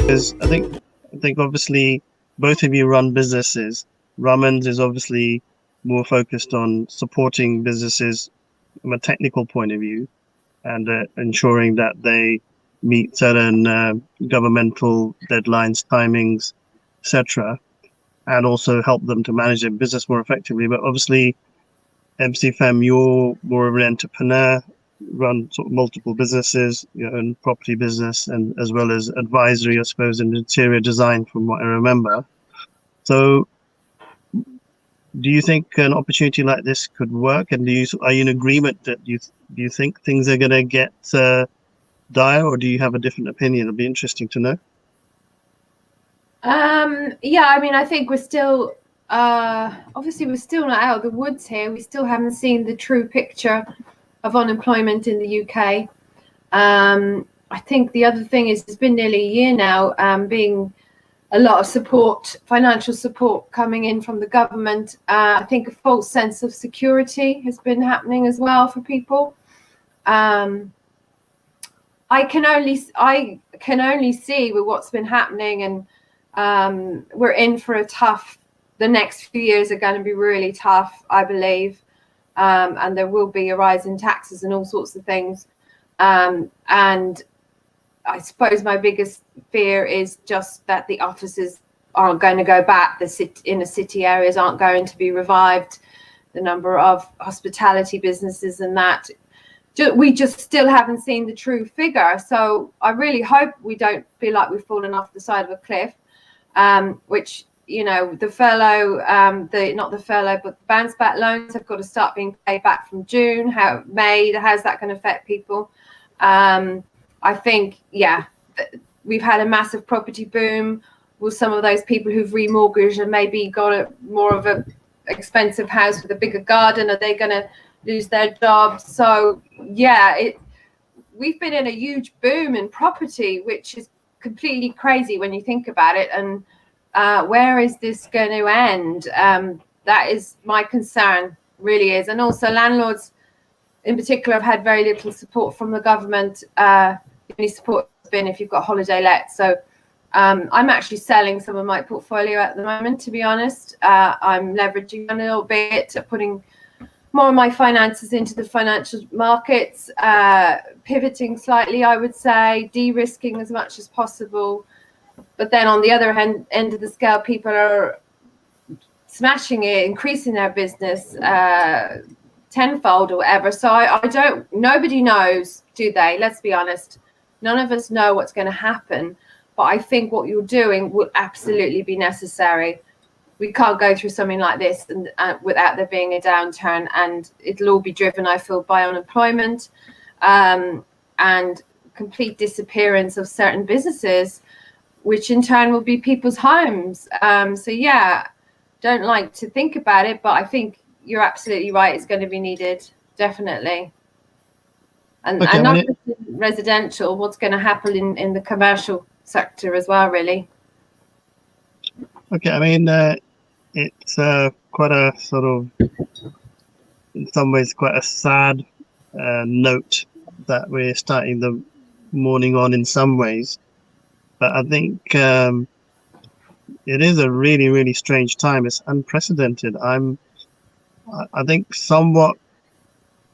Because I think obviously both of you run businesses. Raman's is obviously more focused on supporting businesses from a technical point of view and ensuring that they meet certain governmental deadlines, timings, etc., and also help them to manage their business more effectively. But obviously, MC Fem, you're more of an entrepreneur, run sort of multiple businesses, your own property business, and as well as advisory, I suppose, in interior design, from what I remember. So, do you think an opportunity like this could work? And are you in agreement that do you think things are going to get dire, or do you have a different opinion? It'll be interesting to know. Yeah, I mean, I think we're still obviously we're still not out of the woods here. We still haven't seen the true picture of unemployment in the UK. I think the other thing is it's been nearly a year now, being a lot of support, financial support coming in from the government. I think a false sense of security has been happening as well for people. I can only see with what's been happening, and we're in for the next few years are going to be really tough, I believe. And there will be a rise in taxes and all sorts of things. And I suppose my biggest fear is just that the offices aren't going to go back. The inner city areas aren't going to be revived. The number of hospitality businesses and that. We just still haven't seen the true figure. So I really hope we don't feel like we've fallen off the side of a cliff, which, you know, the furlough, not the furlough, but the bounce back loans have got to start being paid back from June. How's that going to affect people? I think, yeah, we've had a massive property boom. Will some of those people who've remortgaged and maybe got more of a expensive house with a bigger garden, are they going to lose their jobs? So yeah, we've been in a huge boom in property, which is completely crazy when you think about it. And where is this going to end? That is my concern, really is. And also landlords in particular have had very little support from the government. The only support has been if you've got holiday let. So I'm actually selling some of my portfolio at the moment, to be honest. I'm leveraging a little bit, putting more of my finances into the financial markets, pivoting slightly, I would say, de-risking as much as possible. But then on the other end of the scale, people are smashing it, increasing their business tenfold or whatever. So nobody knows, do they? Let's be honest. None of us know what's going to happen. But I think what you're doing will absolutely be necessary. We can't go through something like this and without there being a downturn, and it'll all be driven, I feel, by unemployment and complete disappearance of certain businesses, which in turn will be people's homes. So yeah, don't like to think about it, but I think you're absolutely right. It's going to be needed, definitely. And not just in residential, what's going to happen in the commercial sector as well, really. Okay, I mean, it's quite a sort of, in some ways, quite a sad note that we're starting the morning on in some ways. But I think it is a really, really strange time. It's unprecedented. I think somewhat,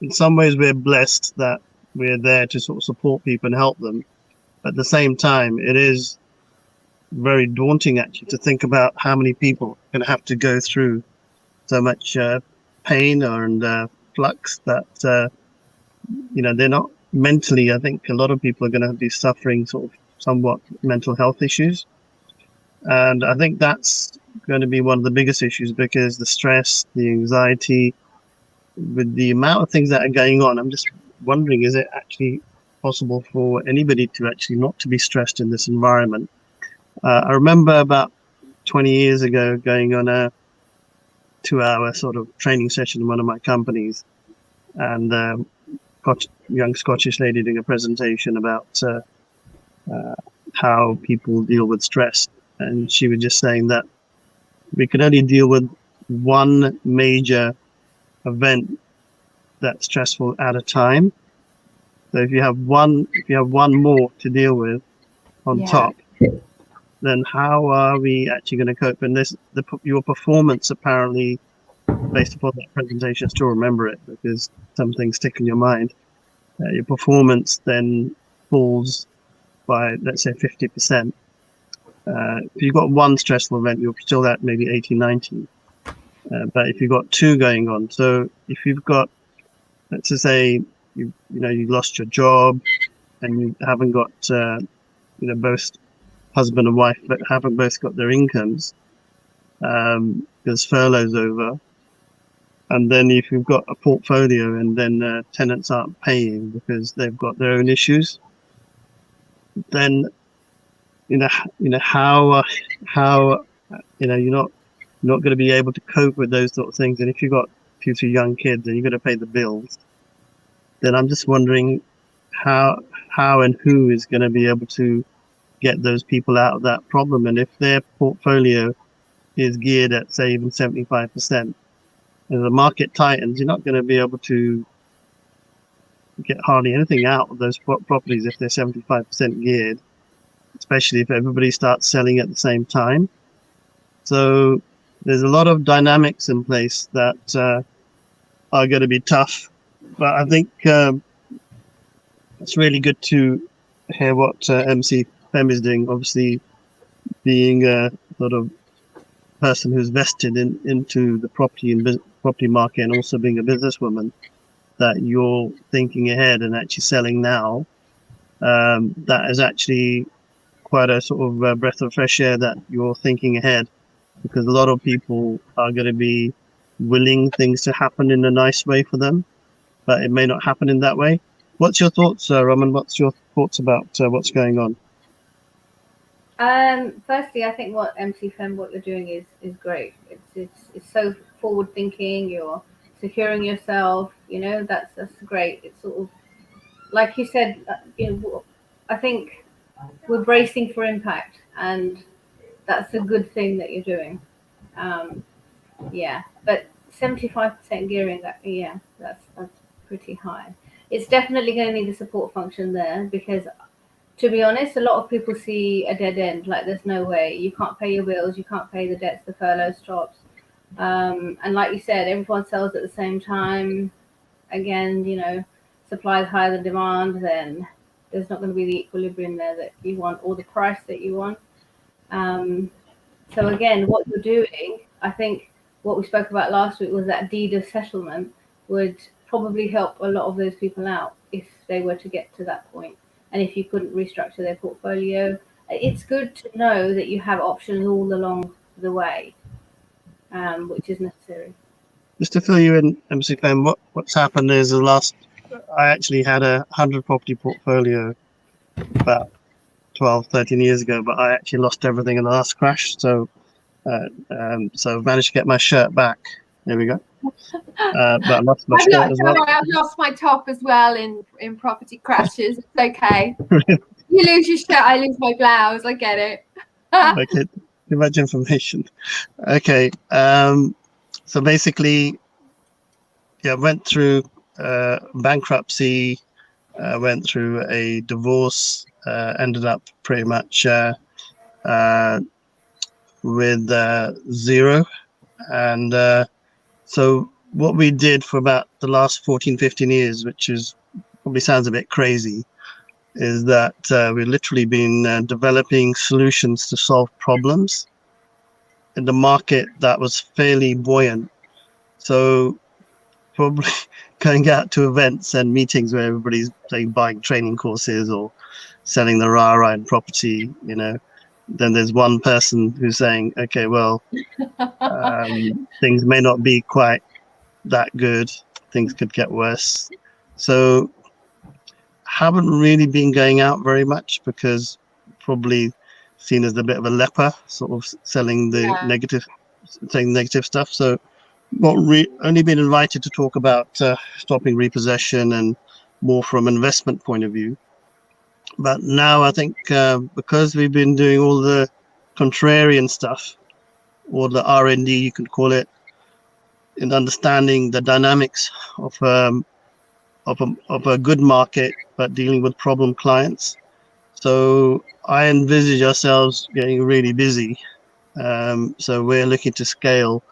in some ways, we're blessed that we're there to sort of support people and help them. At the same time, it is very daunting, actually, to think about how many people are going to have to go through so much pain and flux that, they're not mentally. I think a lot of people are going to be suffering sort of somewhat mental health issues. And I think that's going to be one of the biggest issues, because the stress, the anxiety, with the amount of things that are going on, I'm just wondering, is it actually possible for anybody to actually not to be stressed in this environment? I remember about 20 years ago going on a 2-hour sort of training session in one of my companies, and young Scottish lady doing a presentation about how people deal with stress. And she was just saying that we could only deal with one major event that's stressful at a time. So if you have one more to deal with on top, then how are we actually going to cope? And your performance apparently, based upon that presentation, still remember it because some things stick in your mind. Your performance then falls by, let's say, 50%. If you've got one stressful event, you're still at maybe 80, 90. But if you've got two going on, so if you've got, let's just say, you lost your job and you haven't got, both husband and wife, but haven't both got their incomes, because furlough's over. And then if you've got a portfolio and then tenants aren't paying because they've got their own issues, then how you're not going to be able to cope with those sort of things. And if you've got 2-3 young kids and you're going to pay the bills, then I'm just wondering how and who is going to be able to get those people out of that problem. And if their portfolio is geared at, say, even 75%, and the market tightens, you're not going to be able to get hardly anything out of those properties if they're 75% geared, especially if everybody starts selling at the same time. So there's a lot of dynamics in place that are going to be tough. But I think it's really good to hear what MC Fem is doing, obviously being a sort of person who's vested into the property market and also being a businesswoman, that you're thinking ahead and actually selling now. That is actually quite a sort of breath of fresh air that you're thinking ahead, because a lot of people are going to be willing things to happen in a nice way for them, but it may not happen in that way. What's your thoughts, Raman? What's your thoughts about what's going on? Firstly, I think what MC Fem, what you're doing is great. It's so forward thinking. You're securing yourself. That's great. It's sort of like you said. I think we're bracing for impact, and that's a good thing that you're doing. But 75% gearing, that's pretty high. It's definitely going to need a support function there, because to be honest, a lot of people see a dead end, like there's no way. You can't pay your bills, you can't pay the debts, the furlough stops. And like you said, everyone sells at the same time. Again, supply is higher than demand, then there's not going to be the equilibrium there that you want, or the price that you want. So again, what you're doing, I think what we spoke about last week was that deed of settlement would probably help a lot of those people out if they were to get to that point. And if you couldn't restructure their portfolio, it's good to know that you have options all along the way, which is necessary. Just to fill you in, MC Fem, what's happened is I actually had a 100 property portfolio about 12, 13 years ago, but I actually lost everything in the last crash. So managed to get my shirt back. There we go. But I lost my shirt as well. I've lost my top as well in property crashes. It's okay. You lose your shirt, I lose my blouse. I get it. Okay, too much information. Okay, so basically, went through bankruptcy, went through a divorce, ended up pretty much with zero. And so what we did for about the last 14, 15 years, which is probably sounds a bit crazy, is that we've literally been developing solutions to solve problems in the market that was fairly buoyant. So probably going out to events and meetings where everybody's buying training courses or selling the rah-rah in property, then there's one person who's saying, okay, well, things may not be quite that good. Things could get worse. So haven't really been going out very much, because probably seen as a bit of a leper, sort of selling the negative stuff. So only been invited to talk about stopping repossession and more from an investment point of view. But now I think because we've been doing all the contrarian stuff, or the R&D you could call it, in understanding the dynamics of a good market, but dealing with problem clients. So I envisage ourselves getting really busy. So we're looking to scale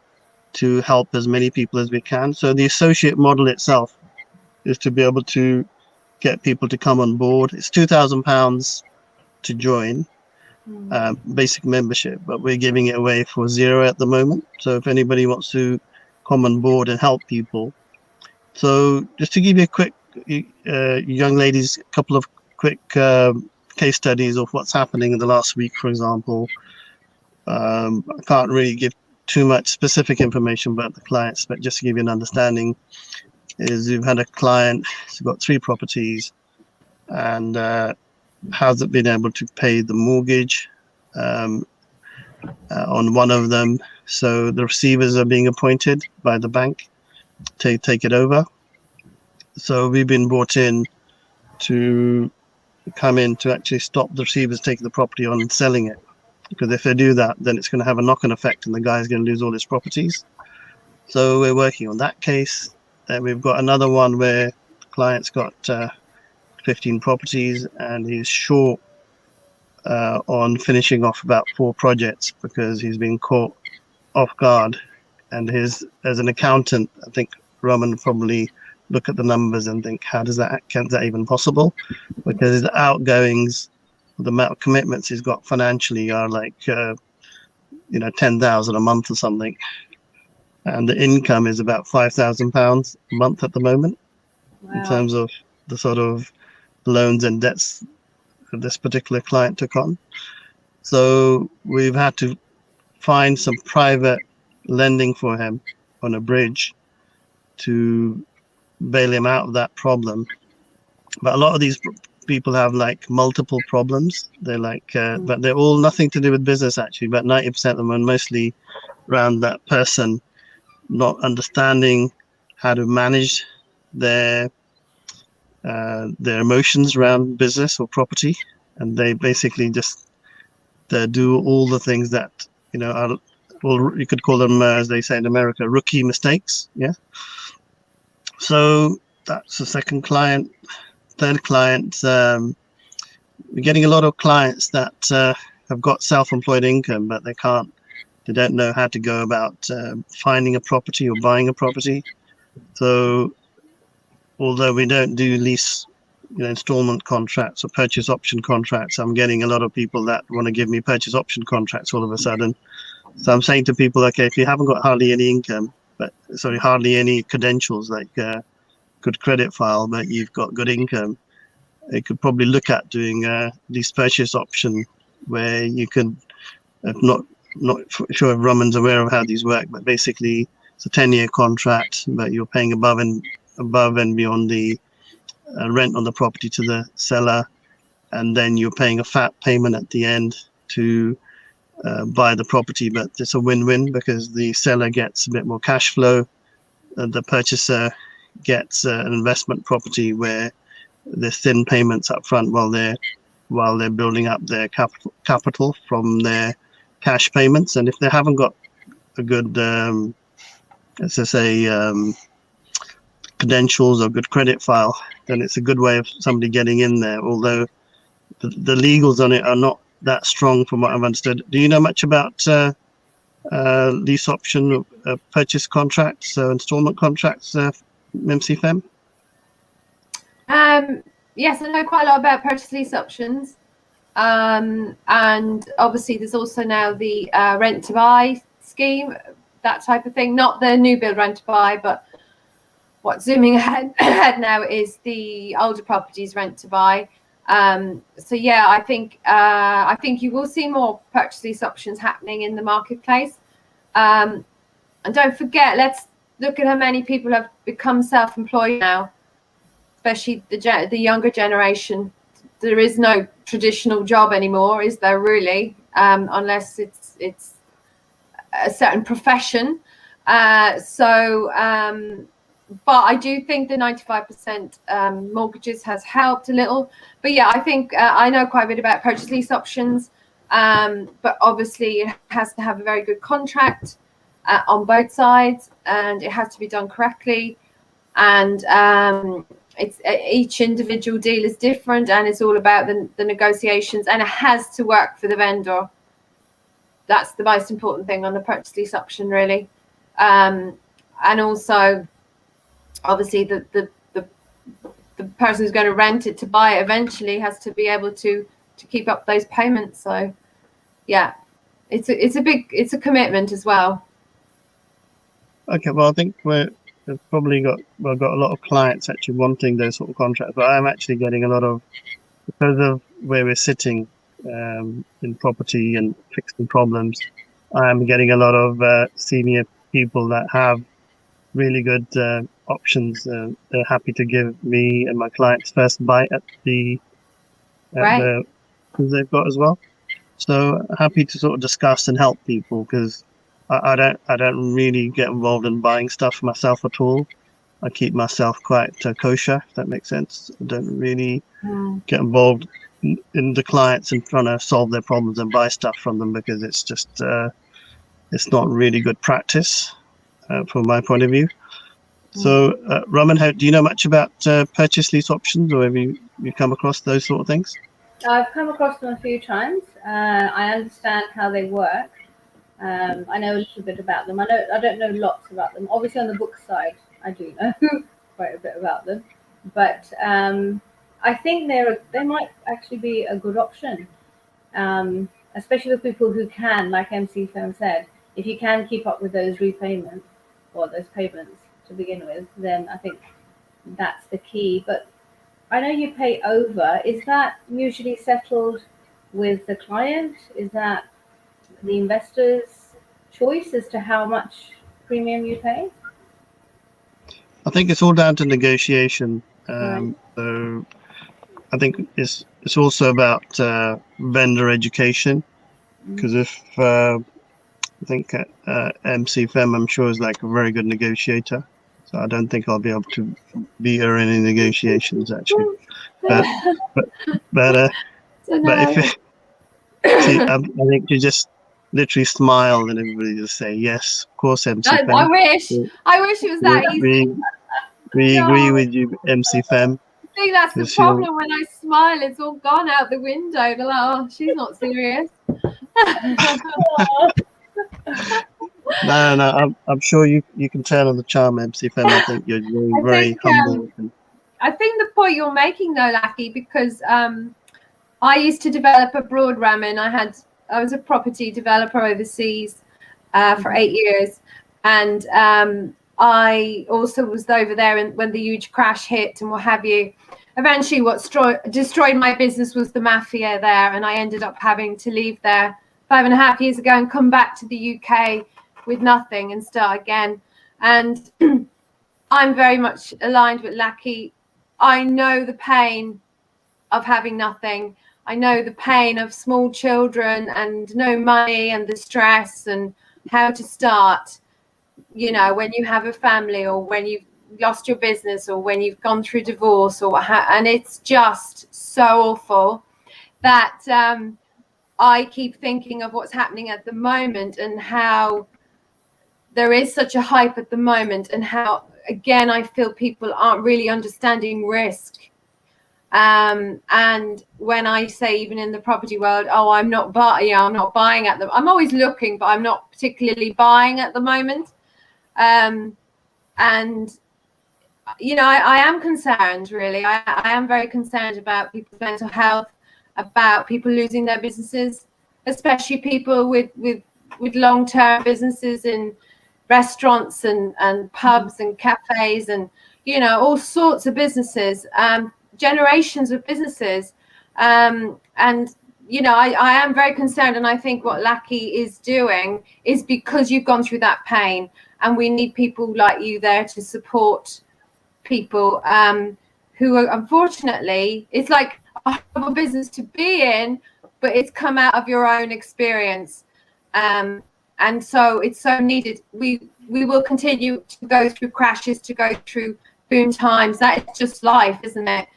to help as many people as we can. So the associate model itself is to be able to get people to come on board. It's £2,000 to join, basic membership, but we're giving it away for £0 at the moment. So if anybody wants to come on board and help people. So just to give you a quick, young ladies, a couple of quick case studies of what's happening in the last week, for example. I can't really give too much specific information about the clients, but just to give you an understanding, is we've had a client who's got 3 properties and hasn't been able to pay the mortgage on one of them. So the receivers are being appointed by the bank to take it over. So we've been brought in to come in to actually stop the receivers taking the property on and selling it. Because if they do that, then it's going to have a knock-on effect and the guy's going to lose all his properties. So we're working on that case. Then we've got another one where the client's got 15 properties and he's short on finishing off about 4 projects because he's been caught off guard. And as an accountant, I think Roman probably look at the numbers and think, is that even possible? Because his outgoings, the amount of commitments he's got financially are like, 10,000 a month or something. And the income is about £5,000 a month at the moment. Wow. In terms of the sort of loans and debts that this particular client took on. So we've had to find some private lending for him on a bridge to bail him out of that problem. But a lot of these people have like multiple problems. They're like, but they're all nothing to do with business actually, but 90% of them are mostly around that person not understanding how to manage their emotions around business or property, and they basically just do all the things that are, well, you could call them, as they say in America, rookie mistakes. Yeah. So that's the second client. Third client, we're getting a lot of clients that have got self-employed income, but they don't know how to go about finding a property or buying a property. So although we don't do lease, installment contracts or purchase option contracts, I'm getting a lot of people that want to give me purchase option contracts all of a sudden. So I'm saying to people, okay, if you haven't got hardly any income, hardly any credentials like good credit file, but you've got good income, you could probably look at doing lease purchase option where you can, not sure if Roman's aware of how these work, but basically it's a 10-year contract, but you're paying above and beyond the rent on the property to the seller, and then you're paying a fat payment at the end to buy the property. But it's a win-win because the seller gets a bit more cash flow, the purchaser gets an investment property where there's thin payments up front while they're building up their capital from their cash payments. And if they haven't got a good, let's just say, credentials or good credit file, then it's a good way of somebody getting in there. Although the legals on it are not that strong from what I've understood. Do you know much about lease option purchase contracts, installment contracts, MC Fem? Yes, I know quite a lot about purchase lease options. And obviously there's also now the rent to buy scheme, that type of thing. Not the new build rent to buy, but what's zooming ahead now is the older properties rent to buy. So yeah, I think you will see more purchase lease options happening in the marketplace. And don't forget, let's look at how many people have become self-employed now, especially the younger generation. There is no traditional job anymore, is there really? Unless it's a certain profession. But I do think the 95% mortgages has helped a little. But yeah, I think I know quite a bit about purchase lease options. But obviously it has to have a very good contract on both sides, and it has to be done correctly. And it's each individual deal is different, and it's all about the negotiations, and it has to work for the vendor. That's the most important thing on the purchase lease option, really. And also, obviously, the person who's going to rent it to buy it eventually has to be able to keep up those payments. So, yeah, it's a commitment as well. Okay, well, I think we've probably got a lot of clients actually wanting those sort of contracts, but I'm actually getting a lot of, because of where we're sitting in property and fixing problems, I'm getting a lot of senior people that have really good options. They're happy to give me and my clients first bite at the things they've got as well. So happy to sort of discuss and help people, because I don't really get involved in buying stuff myself at all. I keep myself quite kosher, if that makes sense. I don't really get involved in the clients and trying to solve their problems and buy stuff from them, because it's just it's not really good practice from my point of view. So Raman, do you know much about purchase lease options, or have you come across those sort of things? I've come across them a few times. I understand how they work. I know a little bit about them. I don't know lots about them. Obviously, on the book side, I do know quite a bit about them. But I think they might actually be a good option, especially with people who can, like MC Firm said, if you can keep up with those repayments or those payments to begin with, then I think that's the key. But I know you pay over. Is that usually settled with the client? Is that the investor's choice as to how much premium you pay? I think it's all down to negotiation. Right. So I think it's also about vendor education, because if I think MC Fem, I'm sure, is like a very good negotiator. So I don't think I'll be able to beat her in any negotiations, actually. But if see, I think you just literally smile and everybody just say yes, of course, MC Fem. I wish it was that easy. We agree with you, MC Fem. I think that's the problem. When I smile, it's all gone out the window. They're like, oh, she's not serious. No, I'm sure you can tell on the charm, MC Fem. I think you're very humble. I think the point you're making, though, Lakhi, because I used to develop abroad, Raman. I was a property developer overseas for 8 years, and I also was over there when the huge crash hit and what have you. Eventually, what destroyed my business was the mafia there, and I ended up having to leave there 5.5 years ago and come back to the UK with nothing and start again. And I'm very much aligned with Lakhi. I know the pain of having nothing. I know the pain of small children and no money and the stress and how to start, you know, when you have a family or when you've lost your business or when you've gone through divorce or and it's just so awful that I keep thinking of what's happening at the moment and how there is such a hype at the moment and how, again, I feel people aren't really understanding risk. And when I say, even in the property world, oh, I'm not buying at them. I'm always looking, but I'm not particularly buying at the moment. And you know, I am concerned, really. I am very concerned about people's mental health, about people losing their businesses, especially people with long-term businesses in restaurants and pubs and cafes and, you know, all sorts of businesses, generations of businesses. And, you know, I am very concerned. And I think what Lakhi is doing is because you've gone through that pain, and we need people like you there to support people who are, unfortunately, it's like a horrible business to be in, but it's come out of your own experience. And so it's so needed. We will continue to go through crashes, to go through boom times. That is just life, isn't it?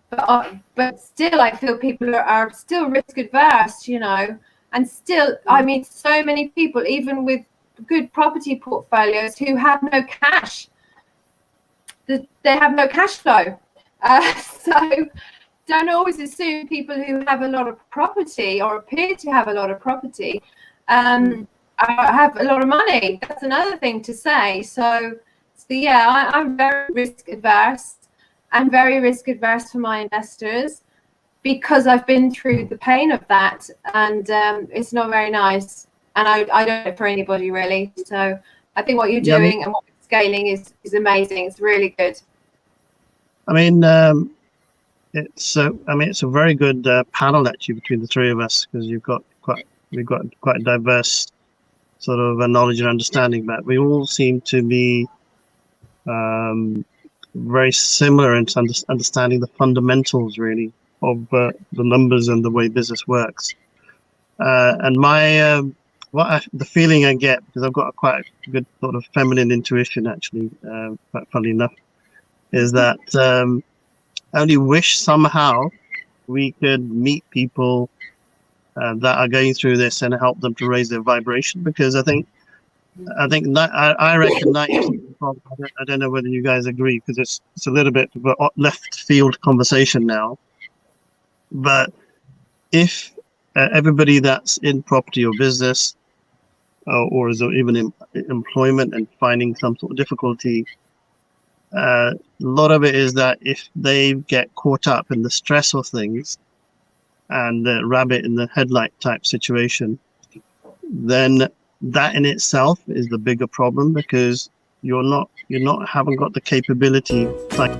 But still, I feel people are still risk adverse, you know, and still, I mean, so many people, even with good property portfolios, who have no cash. They have no cash flow. So don't always assume people who have a lot of property or appear to have a lot of property have a lot of money. That's another thing to say. So yeah, I'm very risk adverse. I'm very risk adverse for my investors because I've been through the pain of that, and it's not very nice. And I don't do it for anybody really. So I think what you're doing and what you're scaling is amazing. It's really good. I mean, it's a very good panel actually between the three of us, because we've got quite a diverse sort of knowledge and understanding, but we all seem to be very similar in understanding the fundamentals really of the numbers and the way business works. And my the feeling I get, because I've got quite a good sort of feminine intuition actually, quite funny enough, is that I only wish somehow we could meet people that are going through this and help them to raise their vibration, because I reckon 90%. I don't know whether you guys agree, because it's a little bit of a left field conversation now. But if everybody that's in property or business, or is even in employment and finding some sort of difficulty, a lot of it is that if they get caught up in the stress of things and the rabbit in the headlight type situation, then that in itself is the bigger problem, because haven't got the capability like